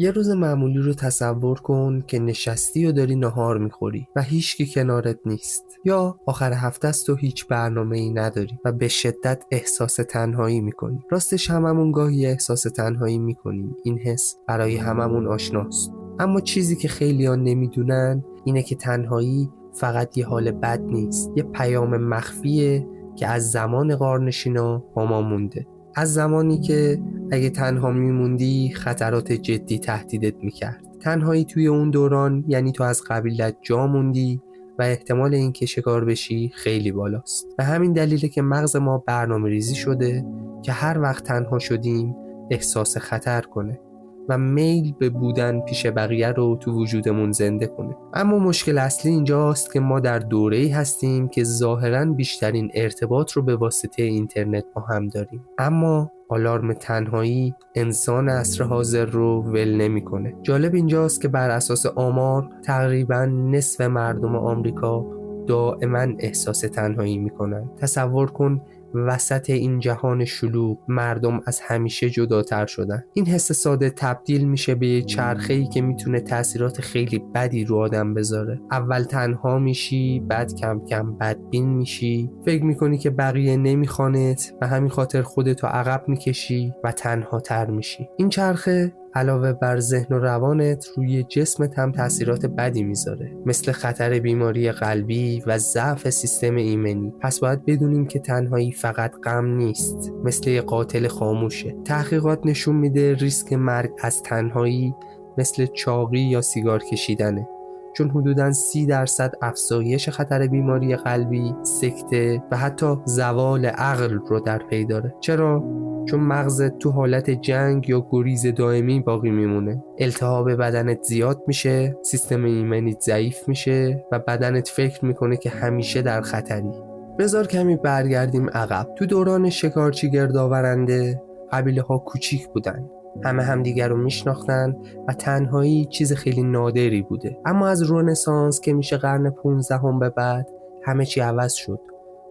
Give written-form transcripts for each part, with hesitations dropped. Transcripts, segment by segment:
یه روز معمولی رو تصور کن که نشستی و داری نهار میخوری و هیچکی کنارت نیست، یا آخر هفته است و هیچ برنامه‌ای نداری و به شدت احساس تنهایی میکنی. راستش هممون گاهی احساس تنهایی میکنیم. این حس برای هممون آشناست. اما چیزی که خیلی‌ها نمیدونن اینه که تنهایی فقط یه حال بد نیست، یه پیام مخفیه که از زمان غارنشینا با ما مونده. از زمانی که اگه تنها میموندی خطرات جدی تهدیدت میکرد. تنهایی توی اون دوران یعنی تو از قبیلت جا موندی و احتمال اینکه شکار بشی خیلی بالاست. به همین دلیله که مغز ما برنامه ریزی شده که هر وقت تنها شدیم احساس خطر کنه و میل به بودن پیش بقیه رو تو وجودمون زنده کنه. اما مشکل اصلی اینجاست که ما در دوره‌ای هستیم که ظاهراً بیشترین ارتباط رو به واسطه اینترنت با هم داریم، اما آلارم تنهایی انسان عصر حاضر رو ول نمی‌کنه. جالب اینجاست که بر اساس آمار تقریباً نصف مردم آمریکا دائما احساس تنهایی میکنن. تصور کن وسط این جهان شلوغ مردم از همیشه جداتر شدن. این حس ساده تبدیل میشه به یه چرخه‌ای که میتونه تأثیرات خیلی بدی رو آدم بذاره. اول تنها میشی، بعد کم کم بدبین میشی، فکر میکنی که بقیه نمیخوانت و همین خاطر خودتو عقب میکشی و تنها تر میشی. این چرخه علاوه بر ذهن و روانت روی جسمت هم تأثیرات بدی میذاره، مثل خطر بیماری قلبی و ضعف سیستم ایمنی. پس باید بدونیم که تنهایی فقط غم نیست، مثل یه قاتل خاموشه. تحقیقات نشون میده ریسک مرگ از تنهایی مثل چاقی یا سیگار کشیدنه، چون حدوداً 30% افزایش خطر بیماری قلبی، سکته و حتی زوال عقل رو در پی داره. چرا؟ چون مغزت تو حالت جنگ یا گریز دائمی باقی میمونه. التهاب بدنت زیاد میشه، سیستم ایمنیت ضعیف میشه و بدنت فکر میکنه که همیشه در خطری. بذار کمی برگردیم عقب. تو دوران شکارچی گردآورنده قبیله ها کوچیک بودن، همه همدیگر رو میشناختن و تنهایی چیز خیلی نادری بوده. اما از رنسانس که میشه قرن 15 به بعد همه چی عوض شد.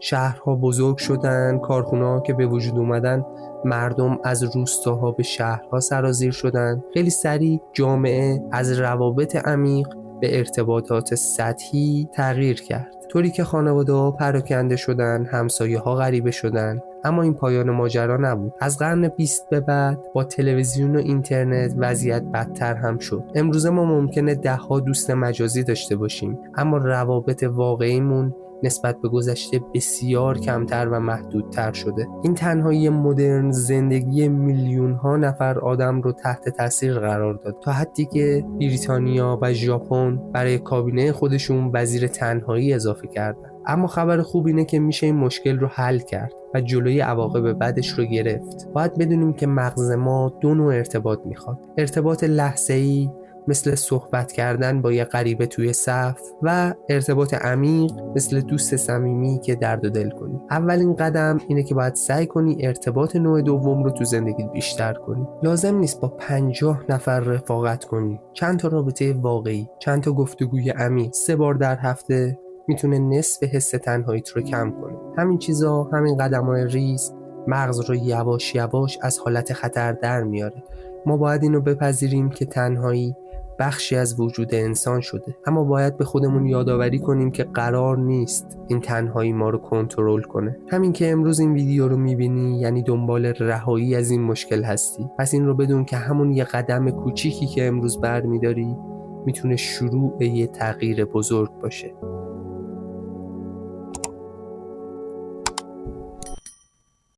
شهرها بزرگ شدن، کارخونه‌ها که به وجود اومدن، مردم از روستاها به شهرها سرازیر شدن. خیلی سریع جامعه از روابط عمیق به ارتباطات سطحی تغییر کرد، طوری که خانواده‌ها پراکنده شدن، همسایه‌ها غریبه شدن. اما این پایان ماجرا نبود. از قرن 20 به بعد با تلویزیون و اینترنت وضعیت بدتر هم شد. امروزه ما ممکنه 10 دوست مجازی داشته باشیم، اما روابط واقعیمون نسبت به گذشته بسیار کمتر و محدودتر شده. این تنهایی مدرن زندگی میلیون ها نفر آدم رو تحت تاثیر قرار داد، تا حدی که بریتانیا و ژاپن برای کابینه خودشون وزیر تنهایی اضافه کردن. اما خبر خوب اینه که میشه این مشکل رو حل کرد و جلوی عواقب بعدش رو گرفت. باید بدونیم که مغز ما دو نوع ارتباط میخواد: ارتباط لحظه‌ای مثل صحبت کردن با یه غریبه توی صف و ارتباط عمیق مثل دوست صمیمی که درد و دل کنی. اولین قدم اینه که باید سعی کنی ارتباط نوع دوم رو تو زندگیت بیشتر کنی. لازم نیست با 50 نفر رفاقت کنی. چند تا رابطه واقعی، چند تا گفتگوی عمیق 3 بار در هفته میتونه نصف حس تنهاییت رو کم کنه. همین چیزا، همین قدم‌های ریز مغز رو یواش یواش از حالت خطر در میاره. ما باید اینو بپذیریم که تنهایی بخشی از وجود انسان شده، اما باید به خودمون یادآوری کنیم که قرار نیست این تنهایی ما رو کنترل کنه. همین که امروز این ویدیو رو میبینی یعنی دنبال رهایی از این مشکل هستی. پس این رو بدون که همون یه قدم کوچیکی که امروز برمیداری میتونه شروع یه تغییر بزرگ باشه.